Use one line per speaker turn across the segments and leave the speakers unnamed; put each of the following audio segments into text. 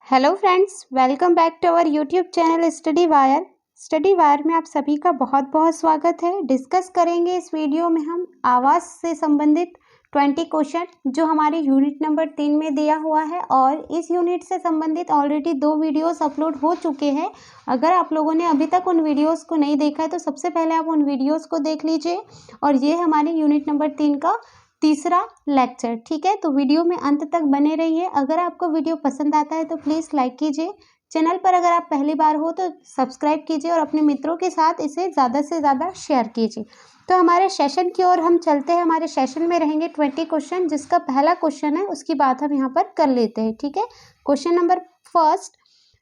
Hello friends, welcome back to our YouTube channel Study Wire में आप सभी का बहुत बहुत स्वागत है। डिस्कस करेंगे इस वीडियो में हम आवाज़ से संबंधित 20 क्वेश्चन जो हमारी यूनिट नंबर 3 में दिया हुआ है और इस यूनिट से संबंधित ऑलरेडी 2 वीडियोस अपलोड हो चुके हैं। अगर आप लोगों ने अभी तक उन वीडियोस को नहीं देखा है तो सबसे पहले आप उन वीडियोस को देख लीजिए और ये हमारी यूनिट नंबर 3 का तीसरा लेक्चर। ठीक है, तो वीडियो में अंत तक बने रहिए। अगर आपको वीडियो पसंद आता है तो प्लीज़ लाइक कीजिए। चैनल पर अगर आप पहली बार हो तो सब्सक्राइब कीजिए और अपने मित्रों के साथ इसे ज़्यादा से ज़्यादा शेयर कीजिए। तो हमारे सेशन की ओर हम चलते हैं। हमारे सेशन में रहेंगे 20 क्वेश्चन, जिसका पहला क्वेश्चन है उसकी बात हम यहाँ पर कर लेते हैं। ठीक है, क्वेश्चन नंबर फर्स्ट,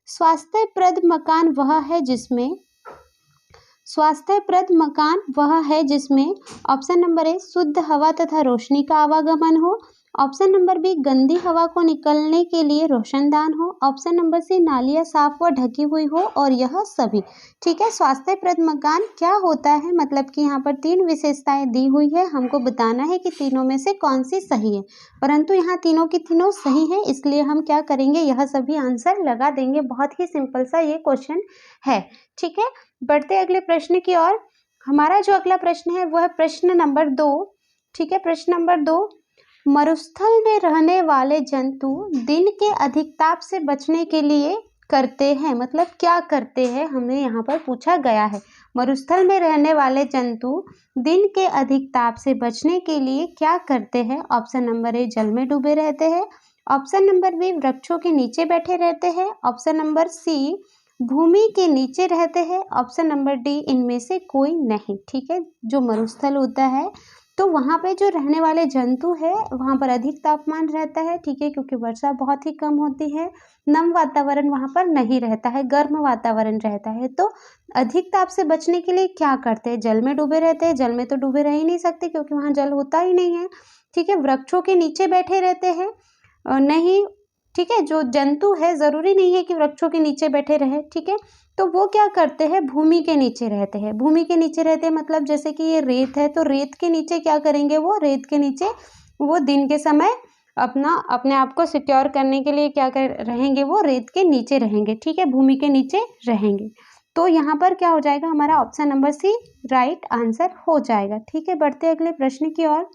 स्वास्थ्यप्रद मकान वह है जिसमें ऑप्शन नंबर ए शुद्ध हवा तथा रोशनी का आवागमन हो, ऑप्शन नंबर बी गंदी हवा को निकलने के लिए रोशनदान हो, ऑप्शन नंबर सी नालियाँ साफ व ढकी हुई हो और यह सभी। ठीक है, स्वास्थ्यप्रद मकान क्या होता है, मतलब कि यहाँ पर 3 विशेषताएं दी हुई है। हमको बताना है कि तीनों में से कौन सी सही है, परंतु यहाँ तीनों की तीनों सही है, इसलिए हम क्या करेंगे, यह सभी आंसर लगा देंगे। बहुत ही सिंपल सा ये क्वेश्चन है। ठीक है, बढ़ते अगले प्रश्न की ओर। हमारा जो अगला प्रश्न है वह है प्रश्न नंबर 2। ठीक है, प्रश्न नंबर 2, मरुस्थल में रहने वाले जंतु दिन के अधिक ताप से बचने के लिए करते हैं, मतलब क्या करते हैं, हमें यहाँ पर पूछा गया है। मरुस्थल में रहने वाले जंतु दिन के अधिक ताप से बचने के लिए क्या करते हैं। ऑप्शन नंबर ए जल में डूबे रहते हैं, ऑप्शन नंबर बी वृक्षों के नीचे बैठे रहते हैं, ऑप्शन नंबर सी भूमि के नीचे रहते हैं, ऑप्शन नंबर डी इनमें से कोई नहीं। ठीक है, जो मरुस्थल होता है तो वहाँ पे जो रहने वाले जंतु है वहाँ पर अधिक तापमान रहता है। ठीक है, क्योंकि वर्षा बहुत ही कम होती है, नम वातावरण वहाँ पर नहीं रहता है, गर्म वातावरण रहता है। तो अधिक ताप से बचने के लिए क्या करते हैं, जल में डूबे रहते हैं। जल में तो डूबे रह ही नहीं सकते क्योंकि वहाँ जल होता ही नहीं है। ठीक है, वृक्षों के नीचे बैठे रहते हैं, नहीं। ठीक है, जो जंतु है ज़रूरी नहीं है कि वृक्षों के नीचे बैठे रहे। ठीक है, तो वो क्या करते हैं, भूमि के नीचे रहते हैं। भूमि के नीचे रहते हैं मतलब जैसे कि ये रेत है तो रेत के नीचे क्या करेंगे, वो रेत के नीचे वो दिन के समय अपने आप को सिक्योर करने के लिए क्या कर रहेंगे, वो रेत के नीचे रहेंगे। ठीक है, भूमि के नीचे रहेंगे। तो यहाँ पर क्या हो जाएगा, हमारा option number C right answer हो जाएगा। ठीक है, बढ़ते अगले प्रश्न की ओर।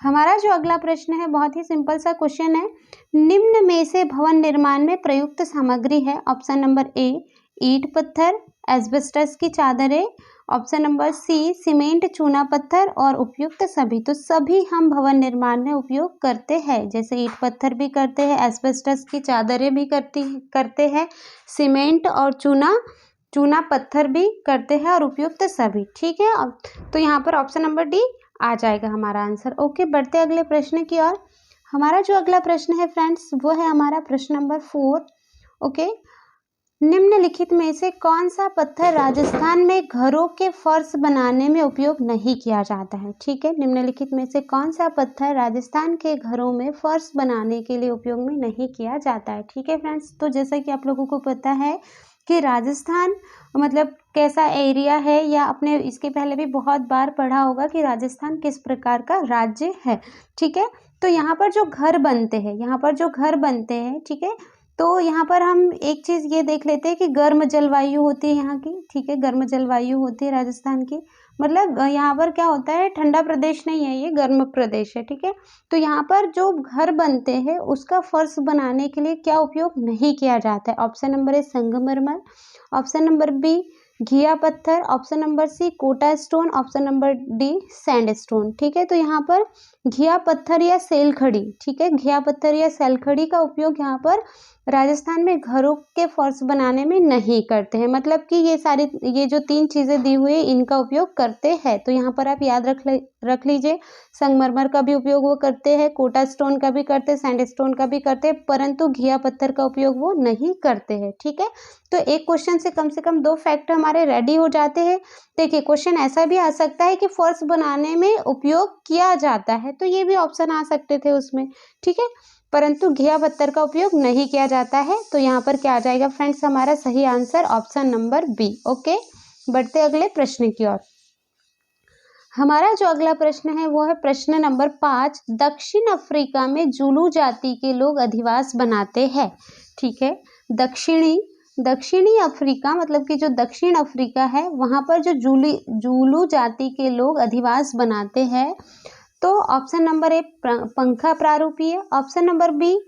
हमारा जो अगला प्रश्न है बहुत ही सिंपल सा क्वेश्चन है। निम्न में से भवन निर्माण में प्रयुक्त सामग्री है। ऑप्शन नंबर ए ईंट पत्थर एस्बेस्टस की चादरें, ऑप्शन नंबर सी सीमेंट चूना पत्थर और उपयुक्त सभी। तो सभी हम भवन निर्माण में उपयोग करते हैं, जैसे ईंट पत्थर भी करते हैं, एस्बेस्टस की चादरें भी करते हैं, सीमेंट और चूना पत्थर भी करते हैं और उपयुक्त सभी। ठीक है, तो यहाँ पर ऑप्शन नंबर डी आ जाएगा हमारा आंसर। ओके, बढ़ते अगले प्रश्न की ओर। हमारा जो अगला प्रश्न है फ्रेंड्स वो है हमारा प्रश्न नंबर 4। ओके, निम्नलिखित में से कौन सा पत्थर राजस्थान में घरों के फर्श बनाने में उपयोग नहीं किया जाता है। ठीक है, निम्नलिखित में से कौन सा पत्थर राजस्थान के घरों में फर्श बनाने के लिए उपयोग में नहीं किया जाता है। ठीक है फ्रेंड्स, तो जैसा कि आप लोगों को पता है कि राजस्थान मतलब कैसा एरिया है, या आपने इसके पहले भी बहुत बार पढ़ा होगा कि राजस्थान किस प्रकार का राज्य है। ठीक है, तो यहाँ पर जो घर बनते हैं, ठीक है, तो यहाँ पर हम एक चीज़ ये देख लेते हैं कि गर्म जलवायु होती है यहाँ की। ठीक है, गर्म जलवायु होती है राजस्थान की, मतलब यहाँ पर क्या होता है, ठंडा प्रदेश नहीं है, ये गर्म प्रदेश है। ठीक है, तो यहाँ पर जो घर बनते हैं उसका फर्श बनाने के लिए क्या उपयोग नहीं किया जाता है। ऑप्शन नंबर ए संगमरमर, ऑप्शन नंबर बी घिया पत्थर, option number C Kota stone, option number D sandstone. ठीक है, तो यहाँ पर घिया पत्थर या सेलखड़ी, ठीक है, घिया पत्थर या सेलखड़ी का उपयोग यहाँ पर राजस्थान में घरों के फर्श बनाने में नहीं करते हैं, मतलब कि ये जो 3 चीज़ें दी हुई है इनका उपयोग करते हैं। तो यहाँ पर आप याद रख लीजिए, संगमरमर का भी उपयोग वो करते हैं, कोटा स्टोन का भी करते हैं, सैंड स्टोन का भी करते हैं, परंतु घिया पत्थर का उपयोग वो नहीं करते हैं। ठीक है, तो एक क्वेश्चन से कम 2 फैक्ट हमारे रेडी हो जाते हैं। देखिए, क्वेश्चन ऐसा भी आ सकता है कि फर्श बनाने में उपयोग किया जाता है, तो ये भी ऑप्शन आ सकते थे उसमें। ठीक है, परंतु घिया पत्थर का उपयोग नहीं किया जाता है। तो यहाँ पर क्या आ जाएगा फ्रेंड्स, हमारा सही answer option number B. Okay, बढ़ते अगले प्रश्न की ओर। हमारा जो अगला प्रश्न है वो है प्रश्न नंबर 5। दक्षिण अफ्रीका में जुलू जाति के लोग अधिवास बनाते हैं। ठीक है, दक्षिणी अफ्रीका मतलब कि जो दक्षिण अफ्रीका है वहाँ पर जो जुलू जाति के लोग अधिवास बनाते हैं। तो ऑप्शन नंबर ए पंखा प्रारूपीय, ऑप्शन नंबर बी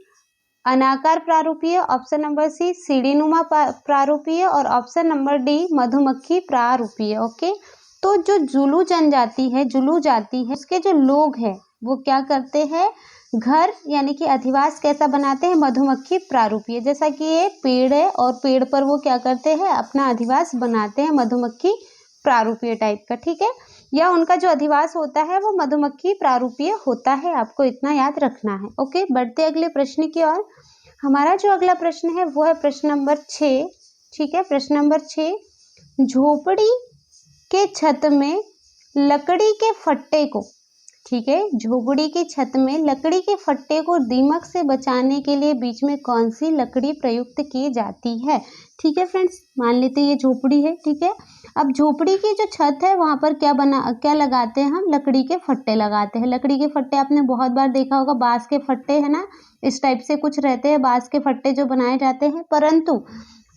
अनाकार प्रारूपीय, ऑप्शन नंबर सी सीढ़ीनुमा प्रारूपीय और ऑप्शन नंबर डी मधुमक्खी प्रारूपीय। ओके, तो जो जुलू जनजाति है, जुलू जाति है, उसके जो लोग हैं वो क्या करते हैं, घर यानी कि अधिवास कैसा बनाते हैं, मधुमक्खी प्रारूपीय। जैसा कि ये पेड़ है और पेड़ पर वो क्या करते हैं, अपना अधिवास बनाते हैं मधुमक्खी प्रारूपीय टाइप का। ठीक है, या उनका जो अधिवास होता है वो मधुमक्खी प्रारूपीय होता है, आपको इतना याद रखना है। ओके, बढ़ते अगले प्रश्न की ओर। हमारा जो अगला प्रश्न है वो है प्रश्न नंबर 6। ठीक है, प्रश्न नंबर 6। झोपड़ी के छत में लकड़ी के फट्टे को, ठीक है, झोपड़ी की छत में लकड़ी के फट्टे को दीमक से बचाने के लिए बीच में कौन सी लकड़ी प्रयुक्त की जाती है। ठीक है फ्रेंड्स, मान लेते ये झोपड़ी है। ठीक है, अब झोपड़ी की जो छत है वहाँ पर क्या लगाते हैं हम, लकड़ी के फट्टे लगाते हैं। लकड़ी के फट्टे आपने बहुत बार देखा होगा, बांस के फट्टे है ना, इस टाइप से कुछ रहते हैं बांस के फट्टे जो बनाए जाते हैं, परंतु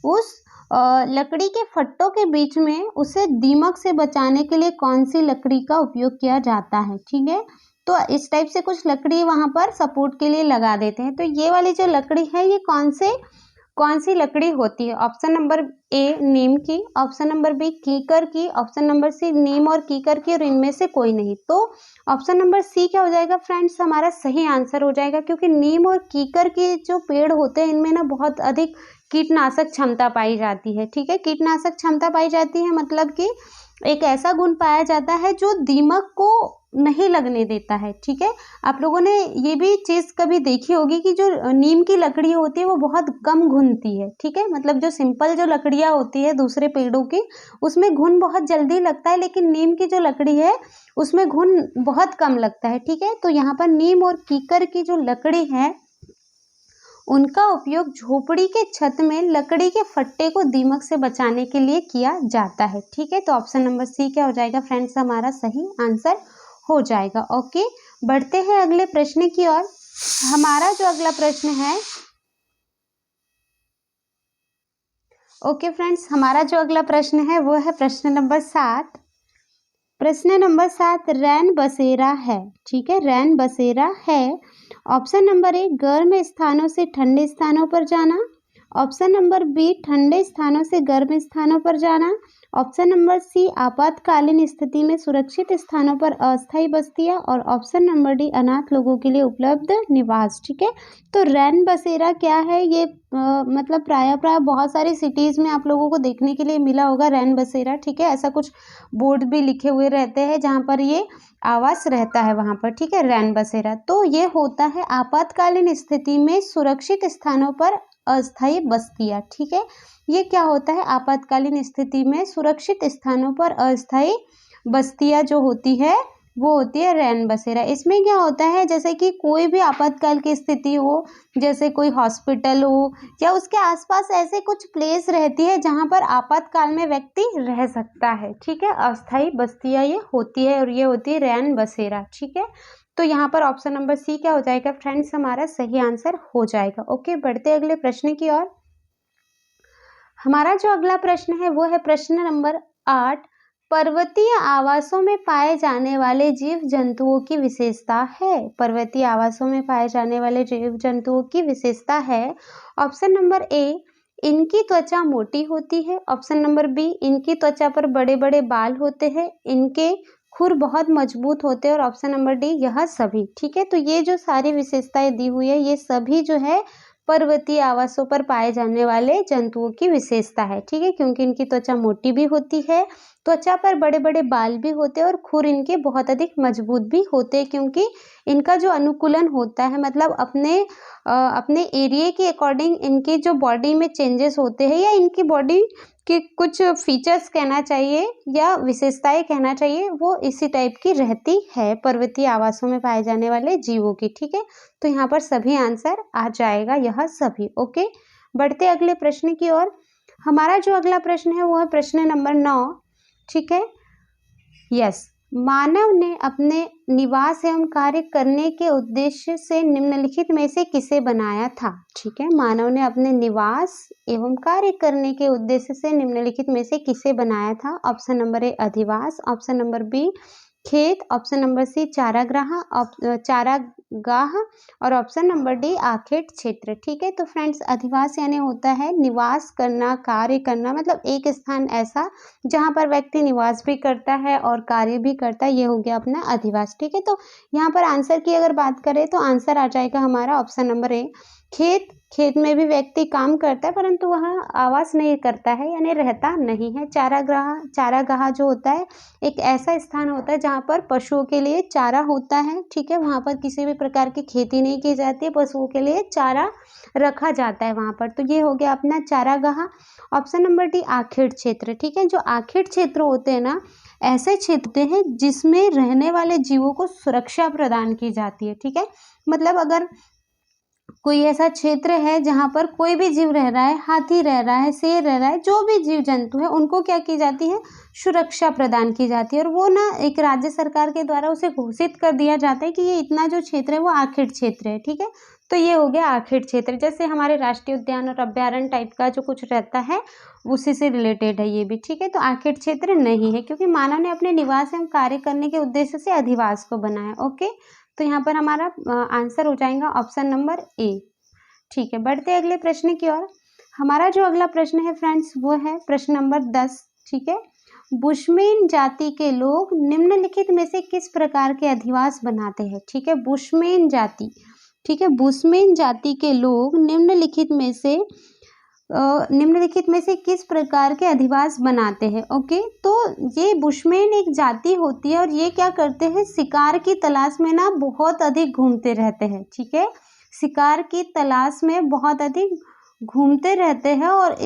उस लकड़ी के फट्टों के बीच में उसे दीमक से बचाने के लिए कौन सी लकड़ी का उपयोग किया जाता है। ठीक है, तो इस टाइप से कुछ लकड़ी वहां पर सपोर्ट के लिए लगा देते हैं। तो ये वाली जो लकड़ी है ये कौन सी लकड़ी होती है। ऑप्शन नंबर ए नीम की, ऑप्शन नंबर बी कीकर की, ऑप्शन नंबर सी नीम और कीकर की, और इनमें से कोई नहीं। तो ऑप्शन नंबर सी क्या हो जाएगा फ्रेंड्स, हमारा सही आंसर हो जाएगा, क्योंकि नीम और कीकर के जो पेड़ होते हैं इनमें ना बहुत अधिक कीटनाशक क्षमता पाई जाती है। ठीक है, कीटनाशक क्षमता पाई जाती है मतलब कि एक ऐसा गुण पाया जाता है जो दीमक को नहीं लगने देता है। ठीक है, आप लोगों ने ये भी चीज़ कभी देखी होगी कि जो नीम की लकड़ी होती है वो बहुत कम घुलती है। ठीक है, मतलब जो सिंपल जो लकड़ियाँ होती है दूसरे पेड़ों की, उसमें घुन बहुत जल्दी लगता है, लेकिन नीम की जो लकड़ी है उसमें घुन बहुत कम लगता है। ठीक है, तो यहाँ पर नीम और कीकर की जो लकड़ी है उनका उपयोग झोपड़ी के छत में लकड़ी के फट्टे को दीमक से बचाने के लिए किया जाता है। ठीक है, तो ऑप्शन नंबर सी क्या हो जाएगा फ्रेंड्स, हमारा सही आंसर हो जाएगा। ओके, बढ़ते हैं अगले प्रश्न की ओर। हमारा जो अगला प्रश्न है, ओके फ्रेंड्स, हमारा जो अगला प्रश्न है वो है प्रश्न नंबर 7। प्रश्न नंबर 7 रैन बसेरा है। ठीक है, रैन बसेरा है। ऑप्शन नंबर ए गर्म स्थानों से ठंडे स्थानों पर जाना, ऑप्शन नंबर बी ठंडे स्थानों से गर्म स्थानों पर जाना, ऑप्शन नंबर सी आपातकालीन स्थिति में सुरक्षित स्थानों पर अस्थायी बस्तियां, और ऑप्शन नंबर डी अनाथ लोगों के लिए उपलब्ध निवास। ठीक है, तो रैन बसेरा क्या है, ये मतलब प्राय बहुत सारी सिटीज़ में आप लोगों को देखने के लिए मिला होगा रैन बसेरा। ठीक है, ऐसा कुछ बोर्ड भी लिखे हुए रहते हैं जहाँ पर ये आवास रहता है वहाँ पर। ठीक है, रैन बसेरा तो ये होता है आपातकालीन स्थिति में सुरक्षित स्थानों पर अस्थायी बस्तियां। ठीक है, ये क्या होता है, आपातकालीन स्थिति में सुरक्षित स्थानों पर अस्थायी बस्तियां जो होती है वो होती है रैन बसेरा। इसमें क्या होता है, जैसे कि कोई भी आपातकाल की स्थिति हो, जैसे कोई हॉस्पिटल हो या उसके आसपास ऐसे कुछ प्लेस रहती है जहाँ पर आपातकाल में व्यक्ति रह सकता है। ठीक है, अस्थायी बस्तियां ये होती है और ये होती है रैन बसेरा। ठीक है, तो यहाँ पर ऑप्शन नंबर सी क्या हो जाएगा फ्रेंड्स, हमारा सही आंसर हो जाएगा। ओके, बढ़ते अगले प्रश्न की ओर। हमारा जो अगला प्रश्न है वो है प्रश्न नंबर 8। पर्वतीय आवासों में पाए जाने वाले जीव जंतुओं की विशेषता है। पर्वतीय आवासों में पाए जाने वाले जीव जंतुओं की विशेषता है। ऑप्शन नंबर ए इनकी त्वचा मोटी होती है, ऑप्शन नंबर बी इनकी त्वचा पर बड़े बड़े बाल होते हैं, इनके खुर बहुत मजबूत होते हैं, और ऑप्शन नंबर डी यह सभी। ठीक है, तो ये जो सारी विशेषताएं दी हुई है ये सभी जो है पर्वतीय आवासों पर पाए जाने वाले जंतुओं की विशेषता है। ठीक है, क्योंकि इनकी त्वचा मोटी भी होती है, त्वचा पर बड़े बड़े बाल भी होते हैं और खुर इनके बहुत अधिक मजबूत भी होते हैं, क्योंकि इनका जो अनुकूलन होता है मतलब अपने एरिया के अकॉर्डिंग इनकी जो बॉडी में चेंजेस होते हैं या इनकी बॉडी के कुछ फीचर्स कहना चाहिए या विशेषताएं कहना चाहिए, वो इसी टाइप की रहती है पर्वतीय आवासों में पाए जाने वाले जीवों की। ठीक है, तो यहाँ पर सभी आंसर आ जाएगा, यह सभी। ओके, बढ़ते अगले प्रश्न की ओर। हमारा जो अगला प्रश्न है वो है प्रश्न नंबर 9। ठीक है, यस, मानव ने अपने निवास एवं कार्य करने के उद्देश्य से निम्नलिखित में से किसे बनाया था? ठीक है, मानव ने अपने निवास एवं कार्य करने के उद्देश्य से निम्नलिखित में से किसे बनाया था? ऑप्शन नंबर ए अधिवास, ऑप्शन नंबर बी खेत, ऑप्शन नंबर सी चारागाह और ऑप्शन नंबर डी आखेट क्षेत्र। ठीक है, तो फ्रेंड्स अधिवास यानी होता है निवास करना, कार्य करना, मतलब एक स्थान ऐसा जहाँ पर व्यक्ति निवास भी करता है और कार्य भी करता है, ये हो गया अपना अधिवास। ठीक है, तो यहाँ पर आंसर की अगर बात करें तो आंसर आ जाएगा हमारा ऑप्शन नंबर ए खेत। खेत में भी व्यक्ति काम करता है परंतु वह आवास नहीं करता है यानी रहता नहीं है। चारागाह जो होता है एक ऐसा स्थान होता है जहाँ पर पशुओं के लिए चारा होता है। ठीक है, वहाँ पर किसी भी प्रकार की खेती नहीं की जाती है, पशुओं के लिए चारा रखा जाता है वहाँ पर। तो ये हो गया अपना चारागाह। ऑप्शन नंबर डी आखेट क्षेत्र। ठीक है, जो आखेट क्षेत्र होते हैं ना, ऐसे क्षेत्र होते हैं जिसमें रहने वाले जीवों को सुरक्षा प्रदान की जाती है। ठीक है, मतलब अगर कोई ऐसा क्षेत्र है जहाँ पर कोई भी जीव रह रहा है, हाथी रह रहा है, शेर रह रहा है, जो भी जीव जंतु है उनको क्या की जाती है, सुरक्षा प्रदान की जाती है। और वो ना एक राज्य सरकार के द्वारा उसे घोषित कर दिया जाता है कि ये इतना जो क्षेत्र है वो आखेट क्षेत्र है। ठीक है, तो ये हो गया आखेट क्षेत्र। जैसे हमारे राष्ट्रीय उद्यान और अभ्यारण्य टाइप का जो कुछ रहता है उसी से रिलेटेड है ये भी। ठीक है, तो आखेट क्षेत्र नहीं है क्योंकि मानव ने अपने निवास एवं कार्य करने के उद्देश्य से अधिवास को बनाया। ओके, तो यहाँ पर हमारा आंसर हो जाएगा ऑप्शन नंबर ए। ठीक है, बढ़ते हैं अगले प्रश्न की ओर। हमारा जो अगला प्रश्न है फ्रेंड्स वो है प्रश्न नंबर 10। ठीक है, बुशमैन जाति के लोग निम्नलिखित में से किस प्रकार के अधिवास बनाते हैं? ठीक है, बुशमैन जाति। ठीक है, बुशमैन जाति के लोग निम्नलिखित में से किस प्रकार के अधिवास बनाते हैं? ओके, तो ये बुशमैन एक जाति होती है और ये क्या करते हैं, शिकार की तलाश में ना बहुत अधिक घूमते रहते हैं। ठीक है, शिकार की तलाश में बहुत अधिक घूमते रहते हैं और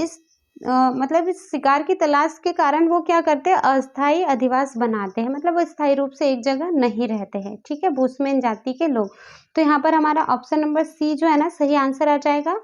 मतलब इस शिकार की तलाश के कारण वो क्या करते हैं, अस्थायी अधिवास बनाते हैं, मतलब वो स्थायी रूप से एक जगह नहीं रहते हैं। ठीक है, बुशमैन जाति के लोग। तो यहाँ पर हमारा ऑप्शन नंबर सी जो है ना सही आंसर आ जाएगा।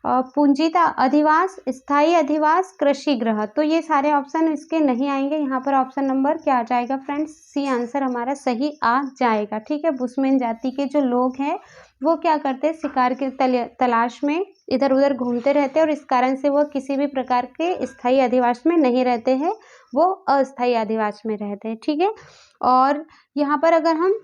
पूंजीता अधिवास, स्थायी अधिवास, कृषि गृह, तो ये सारे ऑप्शन इसके नहीं आएंगे। यहाँ पर ऑप्शन नंबर क्या आ जाएगा फ्रेंड्स, सी आंसर हमारा सही आ जाएगा। ठीक है, बुशमैन जाति के जो लोग हैं वो क्या करते हैं, शिकार के तलाश में इधर उधर घूमते रहते हैं और इस कारण से वो किसी भी प्रकार के स्थायी अधिवास में नहीं रहते हैं, वो अस्थायी अधिवास में रहते हैं। ठीक है, और यहाँ पर अगर हम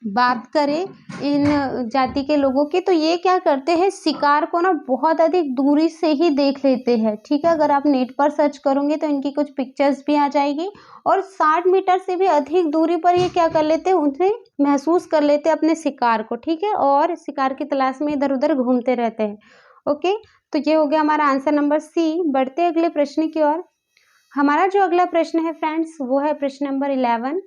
बात करें इन जाति के लोगों की तो ये क्या करते हैं, शिकार को ना बहुत अधिक दूरी से ही देख लेते हैं। ठीक है, अगर आप नेट पर सर्च करोगे तो इनकी कुछ पिक्चर्स भी आ जाएगी और 60 मीटर से भी अधिक दूरी पर ये क्या कर लेते हैं, उन्हें महसूस कर लेते हैं अपने शिकार को। ठीक है, और शिकार की तलाश में इधर उधर घूमते रहते हैं। ओके, तो ये हो गया हमारा आंसर नंबर सी। बढ़ते अगले प्रश्न की ओर। हमारा जो अगला प्रश्न है फ्रेंड्स वो है प्रश्न नंबर 11।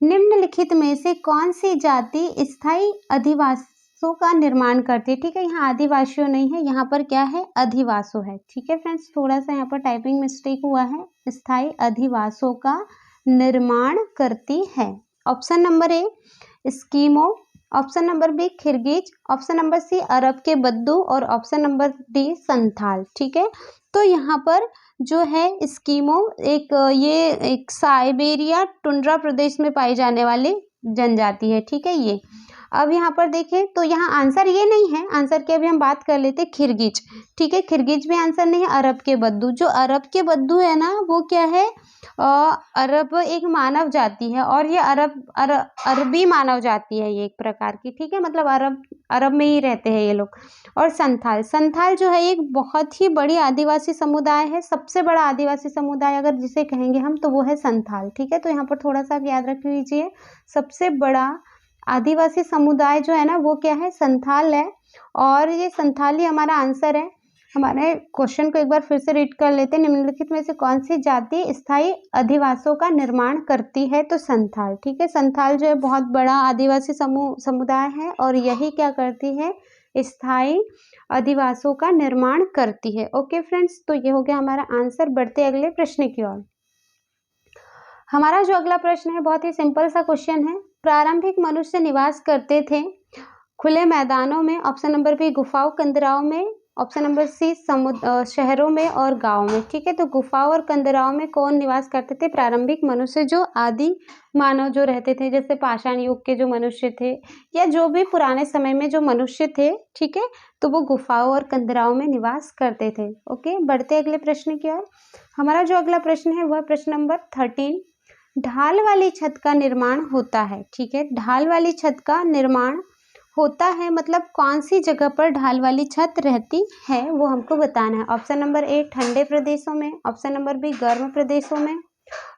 निम्नलिखित में से कौन सी जाति स्थायी अधिवासों का निर्माण करती है? ठीक है, यहाँ आदिवासियों नहीं है, यहाँ पर क्या है, अधिवासों है। ठीक है फ्रेंड्स, थोड़ा सा यहाँ पर टाइपिंग मिस्टेक हुआ है। स्थायी अधिवासों का निर्माण करती है। Option number A Eskimo, option number B Kyrgyz, option number C अरब के बद्दू और ऑप्शन नंबर डी संथाल। ठीक है, तो यहाँ पर जो है स्कीमो ये एक साइबेरिया टुंड्रा प्रदेश में पाई जाने वाली जनजाति है। ठीक है, ये अब यहाँ पर देखें तो यहाँ आंसर ये नहीं है, आंसर की अभी हम बात कर लेते हैं किर्गिज। ठीक है, किर्गिज भी आंसर नहीं है। अरब के बद्दू, जो अरब के बद्दू है ना वो क्या है, अरब एक मानव जाति है और ये अरबी मानव जाति है ये एक प्रकार की। ठीक है, मतलब अरब में ही रहते हैं ये लोग। और संथाल जो है एक बहुत ही बड़ी आदिवासी समुदाय है, सबसे बड़ा आदिवासी समुदाय अगर जिसे कहेंगे हम तो वो है संथाल। ठीक है, तो यहाँ पर थोड़ा सा आप याद रख लीजिए, सबसे बड़ा आदिवासी समुदाय जो है ना वो क्या है, संथाल है। और ये संथाल ही हमारा आंसर है। हमारे क्वेश्चन को एक बार फिर से रीड कर लेते हैं। निम्नलिखित में से कौन सी जाति स्थायी अधिवासों का निर्माण करती है? तो संथाल। ठीक है, संथाल जो है बहुत बड़ा आदिवासी समुदाय है और यही क्या करती है, स्थायी अधिवासों का निर्माण करती है। ओके फ्रेंड्स, तो ये हो गया हमारा आंसर। बढ़ते अगले प्रश्न की ओर। हमारा जो अगला प्रश्न है बहुत ही सिंपल सा क्वेश्चन है। प्रारंभिक मनुष्य निवास करते थे खुले मैदानों में, ऑप्शन नंबर बी गुफाओं कंदराओं में, ऑप्शन नंबर सी शहरों में और गाँव में। ठीक है, तो गुफाओं और कंदराओं में कौन निवास करते थे? प्रारंभिक मनुष्य, जो आदि मानव जो रहते थे, जैसे पाषाण युग के जो मनुष्य थे या जो भी पुराने समय में जो मनुष्य थे, ठीक है, तो वो गुफाओं और कंदराओं में निवास करते थे। ओके, बढ़ते अगले प्रश्न की ओर। हमारा जो अगला प्रश्न है वह प्रश्न नंबर 13, ढाल वाली छत का निर्माण होता है। ठीक है, ढाल वाली छत का निर्माण होता है मतलब कौन सी जगह पर ढाल वाली छत रहती है वो हमको बताना है। ऑप्शन नंबर ए ठंडे प्रदेशों में, ऑप्शन नंबर बी गर्म प्रदेशों में,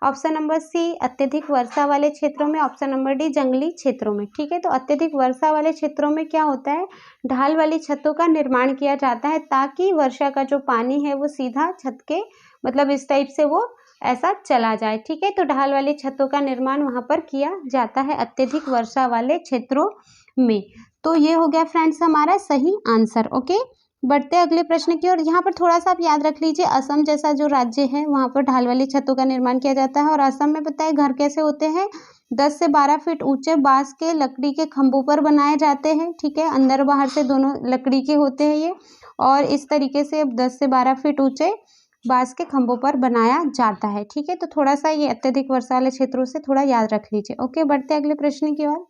ऑप्शन नंबर सी अत्यधिक वर्षा वाले क्षेत्रों में, ऑप्शन नंबर डी जंगली क्षेत्रों में। ठीक है, तो अत्यधिक वर्षा वाले क्षेत्रों में क्या होता है, ढाल वाली छतों का निर्माण किया जाता है ताकि वर्षा का जो पानी है वो सीधा छत के मतलब इस टाइप से वो ऐसा चला जाए। ठीक है, तो ढाल वाली छतों का निर्माण वहां पर किया जाता है अत्यधिक वर्षा वाले क्षेत्रों में। तो ये हो गया फ्रेंड्स हमारा सही आंसर। ओके, बढ़ते अगले प्रश्न की ओर। यहाँ पर थोड़ा सा आप याद रख लीजिए, असम जैसा जो राज्य है वहाँ पर ढाल वाली छतों का निर्माण किया जाता है। और असम में पता है घर कैसे होते हैं, 10 से 12 फीट ऊंचे बांस के लकड़ी के खंभों पर बनाए जाते हैं। ठीक है, अंदर बाहर से दोनों लकड़ी के होते हैं ये, और इस तरीके से 10 से 12 फीट ऊंचे बांस के खंभों पर बनाया जाता है। ठीक है, तो थोड़ा सा ये अत्यधिक वर्षा वाले क्षेत्रों से थोड़ा याद रख लीजिए। ओके, बढ़ते अगले प्रश्न की ओर।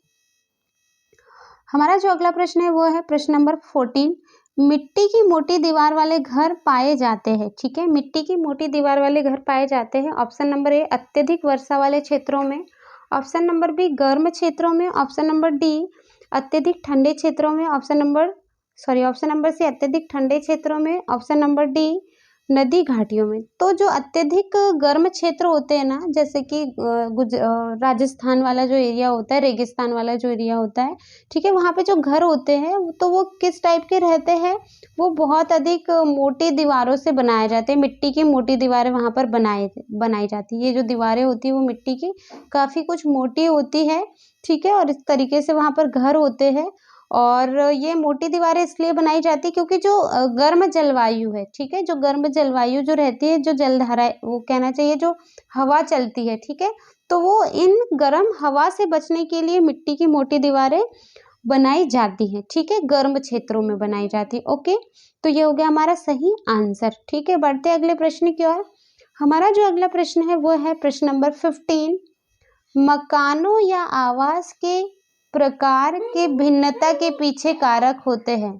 हमारा जो अगला प्रश्न है वो है प्रश्न नंबर 14, मिट्टी की मोटी दीवार वाले घर पाए जाते हैं। ठीक है, मिट्टी की मोटी दीवार वाले घर पाए जाते हैं। ऑप्शन नंबर ए अत्यधिक वर्षा वाले क्षेत्रों में, ऑप्शन नंबर बी गर्म क्षेत्रों में, ऑप्शन नंबर डी अत्यधिक ठंडे क्षेत्रों में, ऑप्शन नंबर सी अत्यधिक ठंडे क्षेत्रों में, ऑप्शन नंबर डी नदी घाटियों में। तो जो अत्यधिक गर्म क्षेत्र होते हैं ना, जैसे कि राजस्थान वाला जो एरिया होता है, रेगिस्तान वाला जो एरिया होता है, ठीक है, वहाँ पे जो घर होते हैं तो वो किस टाइप के रहते हैं, वो बहुत अधिक मोटी दीवारों से बनाए जाते हैं। मिट्टी की मोटी दीवारें वहाँ पर बनाई जाती है। ये जो दीवारें होती है वो मिट्टी की काफ़ी कुछ मोटी होती है। ठीक है, और इस तरीके से वहाँ पर घर होते हैं। और ये मोटी दीवारें इसलिए बनाई जाती है क्योंकि जो गर्म जलवायु है, ठीक है, जो गर्म जलवायु जो रहती है, जो जलधारा वो कहना चाहिए जो हवा चलती है, ठीक है, तो वो इन गर्म हवा से बचने के लिए मिट्टी की मोटी दीवारें बनाई जाती हैं। ठीक है, गर्म क्षेत्रों में बनाई जाती है। ओके, तो ये हो गया हमारा सही आंसर। ठीक है, बढ़ते अगले प्रश्न की ओर। हमारा जो अगला प्रश्न है वो है प्रश्न नंबर 15, मकानों या आवास के प्रकार के भिन्नता के पीछे कारक होते हैं।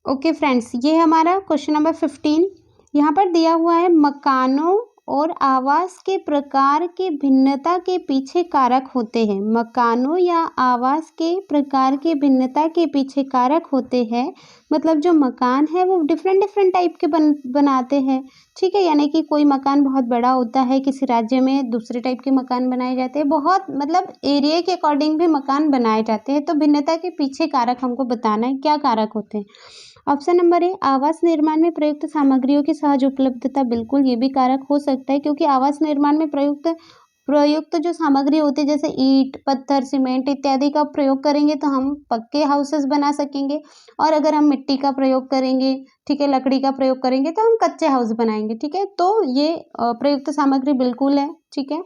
ओके फ्रेंड्स, ये हमारा क्वेश्चन नंबर 15 यहाँ पर दिया हुआ है, मकानों और आवास के प्रकार के भिन्नता के पीछे कारक होते हैं। मकानों या आवास के प्रकार के भिन्नता के पीछे कारक होते हैं, मतलब जो मकान है वो डिफरेंट डिफरेंट टाइप के बनाते हैं। ठीक है, यानी कि कोई मकान बहुत बड़ा होता है, किसी राज्य में दूसरे टाइप के मकान बनाए जाते हैं, बहुत मतलब एरिया के अकॉर्डिंग भी मकान बनाए जाते हैं। तो भिन्नता के पीछे कारक हमको बताना है, क्या कारक होते हैं। ऑप्शन नंबर ए आवास निर्माण में प्रयुक्त सामग्रियों की सहज उपलब्धता, बिल्कुल ये भी कारक हो सकता है, क्योंकि आवास निर्माण में प्रयुक्त जो सामग्री होती है जैसे ईंट, पत्थर, सीमेंट इत्यादि का प्रयोग करेंगे तो हम पक्के हाउसेस बना सकेंगे, और अगर हम मिट्टी का प्रयोग करेंगे, ठीक है, लकड़ी का प्रयोग करेंगे तो हम कच्चे हाउस बनाएंगे। ठीक है, तो ये प्रयुक्त सामग्री बिल्कुल है। ठीक है,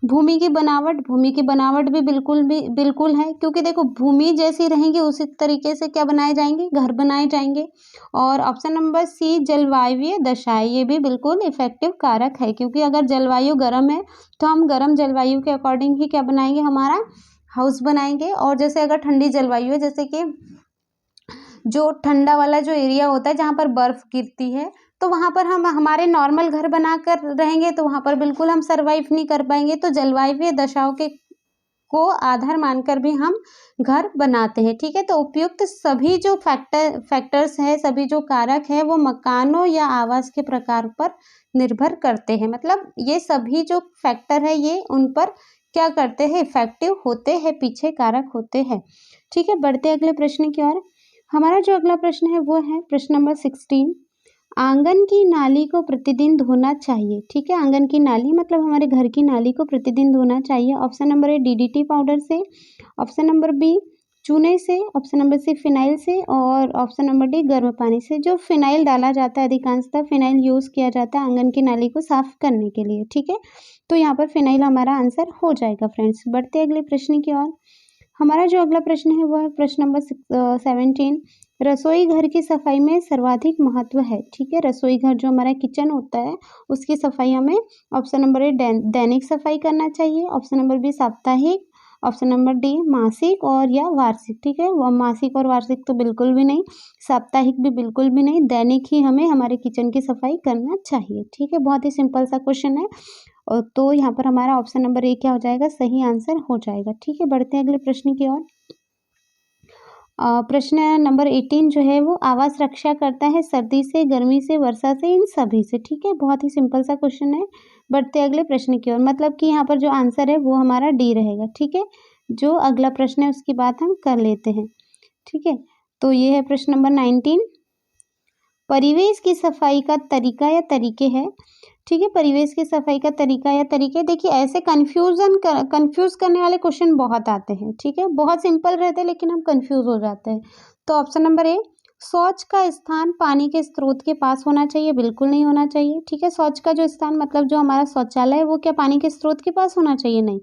भूमि की बनावट भी बिल्कुल है, क्योंकि देखो भूमि जैसी रहेंगी उसी तरीके से क्या बनाए जाएंगे, घर बनाए जाएंगे। और ऑप्शन नंबर सी जलवायु दशाएं, ये भी बिल्कुल इफेक्टिव कारक है, क्योंकि अगर जलवायु गर्म है तो हम गर्म जलवायु के अकॉर्डिंग ही क्या बनाएंगे, हमारा हाउस बनाएंगे। और जैसे अगर ठंडी जलवायु है, जैसे कि जो ठंडा वाला जो एरिया होता है जहाँ पर बर्फ गिरती है, तो वहाँ पर हम हमारे नॉर्मल घर बनाकर रहेंगे तो वहाँ पर बिल्कुल हम सरवाइव नहीं कर पाएंगे। तो जलवायु दशाओं के को आधार मानकर भी हम घर बनाते हैं। ठीक है, तो उपयुक्त सभी जो फैक्टर्स है, सभी जो कारक है वो मकानों या आवास के प्रकार पर निर्भर करते हैं। मतलब ये सभी जो फैक्टर है ये उन पर क्या करते हैं, इफेक्टिव होते हैं, पीछे कारक होते हैं। ठीक है, बढ़ते अगले प्रश्न की ओर। हमारा जो अगला प्रश्न है वो है प्रश्न नंबर 16, आंगन की नाली को प्रतिदिन धोना चाहिए। ठीक है, आंगन की नाली मतलब हमारे घर की नाली को प्रतिदिन धोना चाहिए। ऑप्शन नंबर ए डीडीटी पाउडर से, ऑप्शन नंबर बी चूने से, ऑप्शन नंबर सी फिनाइल से, और ऑप्शन नंबर डी गर्म पानी से। जो फिनाइल डाला जाता है, अधिकांशतः फिनाइल यूज़ किया जाता है आंगन की नाली को साफ करने के लिए। ठीक है, तो यहाँ पर फिनाइल हमारा आंसर हो जाएगा फ्रेंड्स। बढ़ते अगले प्रश्न की ओर। हमारा जो अगला प्रश्न है वो है प्रश्न नंबर 17। रसोई घर की सफाई में सर्वाधिक महत्व है। ठीक है, रसोई घर जो हमारा किचन होता है उसकी सफाई हमें ऑप्शन नंबर ए दैनिक सफाई करना चाहिए, ऑप्शन नंबर बी साप्ताहिक, ऑप्शन नंबर डी मासिक और या वार्षिक। ठीक है, वो मासिक और वार्षिक तो बिल्कुल भी नहीं, साप्ताहिक भी बिल्कुल भी नहीं, दैनिक ही हमें हमारे किचन की सफाई करना चाहिए। ठीक है, बहुत ही सिंपल सा क्वेश्चन है। और तो यहाँ पर हमारा ऑप्शन नंबर ए क्या हो जाएगा, सही आंसर हो जाएगा। ठीक है, बढ़ते हैं अगले प्रश्न की ओर। प्रश्न नंबर 18 जो है वो आवास रक्षा करता है सर्दी से, गर्मी से, वर्षा से, इन सभी से। ठीक है, बहुत ही सिंपल सा क्वेश्चन है। बढ़ते अगले प्रश्न की ओर। मतलब कि यहाँ पर जो आंसर है वो हमारा डी रहेगा। ठीक है, जो अगला प्रश्न है उसकी बात हम कर लेते हैं। ठीक है, तो ये है प्रश्न नंबर 19। परिवेश की सफाई का तरीका या तरीके हैं। ठीक है, परिवेश की सफाई का तरीका या तरीके, देखिए ऐसे कंफ्यूज करने वाले क्वेश्चन बहुत आते हैं। ठीक है, बहुत सिंपल रहते हैं लेकिन हम कंफ्यूज हो जाते हैं। तो ऑप्शन नंबर ए, शौच का स्थान पानी के स्रोत के पास होना चाहिए, बिल्कुल नहीं होना चाहिए। ठीक है, शौच का जो स्थान मतलब जो हमारा शौचालय है वो क्या पानी के स्रोत के पास होना चाहिए, नहीं।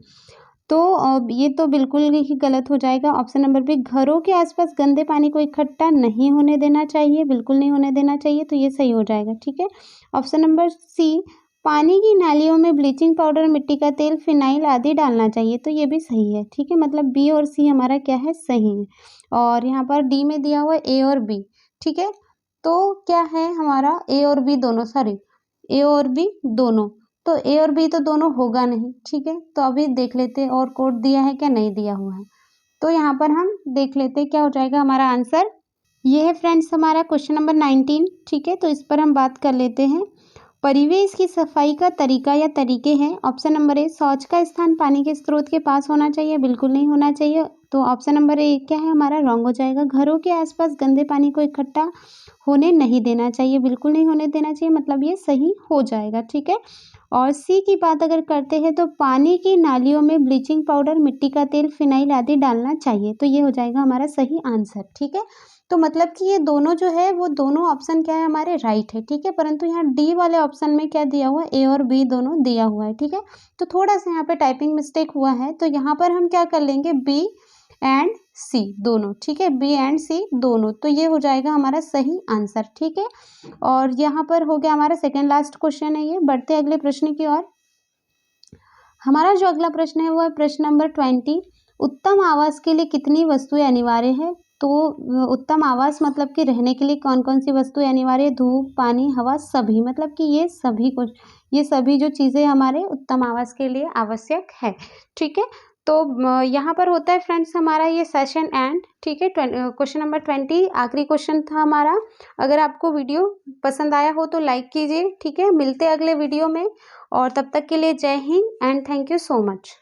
तो ये तो बिल्कुल ही गलत हो जाएगा। ऑप्शन नंबर बी, घरों के आसपास गंदे पानी को इकट्ठा नहीं होने देना चाहिए, बिल्कुल नहीं होने देना चाहिए, तो ये सही हो जाएगा। ठीक है, ऑप्शन नंबर सी, पानी की नालियों में ब्लीचिंग पाउडर, मिट्टी का तेल, फिनाइल आदि डालना चाहिए, तो ये भी सही है। ठीक है, मतलब बी और सी हमारा क्या है, सही है। और यहाँ पर डी में दिया हुआ ए और बी। ठीक है, तो क्या है हमारा ए और बी दोनों, सॉरी ए और बी दोनों, तो ए और बी तो दोनों होगा नहीं। ठीक है, तो अभी देख लेते हैं और कोड दिया है क्या नहीं दिया हुआ है। तो यहाँ पर हम देख लेते हैं क्या हो जाएगा हमारा आंसर। ये है फ्रेंड्स हमारा क्वेश्चन नंबर 19। ठीक है, तो इस पर हम बात कर लेते हैं। परिवेश की सफाई का तरीका या तरीके हैं। ऑप्शन नंबर ए, शौच का स्थान पानी के स्रोत के पास होना चाहिए, बिल्कुल नहीं होना चाहिए, तो ऑप्शन नंबर ए क्या है हमारा, रॉन्ग हो जाएगा। घरों के आसपास गंदे पानी को इकट्ठा होने नहीं देना चाहिए, बिल्कुल नहीं होने देना चाहिए, मतलब ये सही हो जाएगा। ठीक है, और सी की बात अगर करते हैं तो पानी की नालियों में ब्लीचिंग पाउडर, मिट्टी का तेल, फिनाइल आदि डालना चाहिए, तो ये हो जाएगा हमारा सही आंसर। ठीक है, तो मतलब कि ये दोनों जो है वो दोनों ऑप्शन क्या है हमारे राइट है। ठीक है, परंतु यहाँ डी वाले ऑप्शन में क्या दिया हुआ है, ए और बी दोनों दिया हुआ है। ठीक है, तो थोड़ा सा यहाँ पे टाइपिंग मिस्टेक हुआ है, तो यहाँ पर हम क्या कर लेंगे, बी एंड सी दोनों। ठीक है, बी एंड सी दोनों, तो ये हो जाएगा हमारा सही आंसर। ठीक है, और यहाँ पर हो गया हमारा सेकेंड लास्ट क्वेश्चन है ये। बढ़ते अगले प्रश्न की ओर। हमारा जो अगला प्रश्न है वो है प्रश्न नंबर 20। उत्तम आवास के लिए कितनी वस्तुएं अनिवार्य है। तो उत्तम आवास मतलब कि रहने के लिए कौन कौन सी वस्तुएं अनिवार्य है, धूप, पानी, हवा, सभी, मतलब कि ये सभी जो चीज़ें हमारे उत्तम आवास के लिए आवश्यक है। ठीक है, तो यहाँ पर होता है फ्रेंड्स हमारा ये सेशन एंड। ठीक है, क्वेश्चन नंबर 20 आखिरी क्वेश्चन था हमारा। अगर आपको वीडियो पसंद आया हो तो लाइक कीजिए। ठीक है, मिलते हैं अगले वीडियो में, और तब तक के लिए जय Hind and thank you so much.